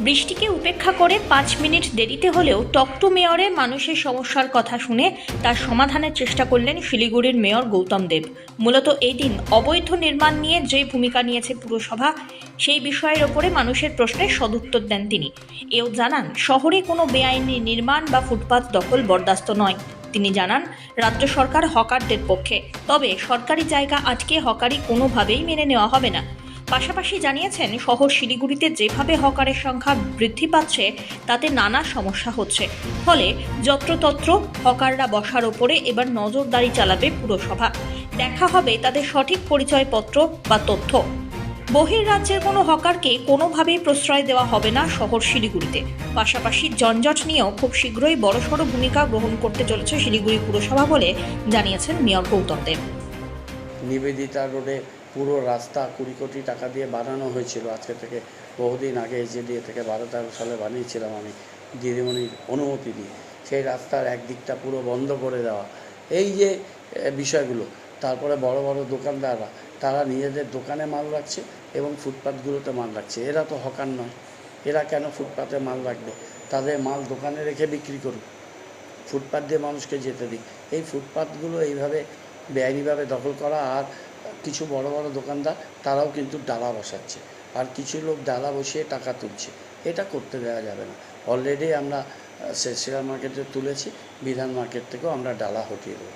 বৃষ্টিকে উপেক্ষা করে 5 মিনিট দেরিতে হলেও টকটু মেয়রে মানুষের সমস্যার কথা শুনে তার সমাধানের চেষ্টা করলেন শিলিগুড়ির মেয়র গৌতম দেব। মূলত এই দিন অবৈধ নির্মাণ নিয়ে যে ভূমিকা নিয়েছে পুরসভা সেই বিষয়ের ওপরে মানুষের প্রশ্নের সদুত্তর দেন তিনি। এও জানান শহরে কোনো বেআইনি নির্মাণ বা ফুটপাত দখল বরদাস্ত নয়। তিনি জানান রাজ্য সরকার হকারদের পক্ষে, তবে সরকারি জায়গা আটকে হকারি কোনোভাবেই মেনে নেওয়া হবে না। পাশাপাশি জানিয়েছেন শহর শিলিগুড়িতে যেভাবে হকারের সংখ্যা বৃদ্ধি পাচ্ছে তাতে নানা সমস্যা হচ্ছে, ফলে যত্রতত্র হকাররা বসার ওপরে এবার নজরদারি চালাবে পুরসভা। দেখা হবে তাদের সঠিক পরিচয়পত্র বা তথ্য। বহির্রাজ্যের কোনো হকারকে কোনোভাবেই প্রশ্রয় দেওয়া হবে না শহর শিলিগুড়িতে। পাশাপাশি যানজট নিয়েও খুব শীঘ্রই বড়সড় ভূমিকা গ্রহণ করতে চলেছে শিলিগুড়ি পুরসভা বলে জানিয়েছেন মেয়র গৌতম দেব। নিবেদিতা রোডে পুরো রাস্তা 20 কোটি টাকা দিয়ে বানানো হয়েছিল। আজকে থেকে বহুদিন আগে এজেডিএ থেকে 12-13 সালে বানিয়েছিলাম আমি দিদিমণির অনুমতি নিয়ে। সেই রাস্তার একদিকটা পুরো বন্ধ করে দেওয়া, এই যে বিষয়গুলো। তারপরে বড় বড় দোকানদাররা তারা নিজেদের দোকানে মাল রাখছে এবং ফুটপাতগুলোতে মাল রাখছে। এরা তো হকার নয়, এরা কেন ফুটপাতে মাল রাখবে? তাদের মাল দোকানে রেখে বিক্রি করুক, ফুটপাত দিয়ে মানুষকে যেতে দিক। এই ফুটপাতগুলো এইভাবে বেআইনিভাবে দখল করা, আর কিছু বড় বড় দোকানদার তারাও কিন্তু ডালা বসাচ্ছে, আর কিছু লোক ডালা বসিয়ে টাকা তুলছে। এটা করতে দেওয়া যাবে না। অলরেডি আমরা শেয়ার মার্কেটে তুলেছি, বিধান মার্কেট থেকেও আমরা ডালা হটিয়ে দেবো।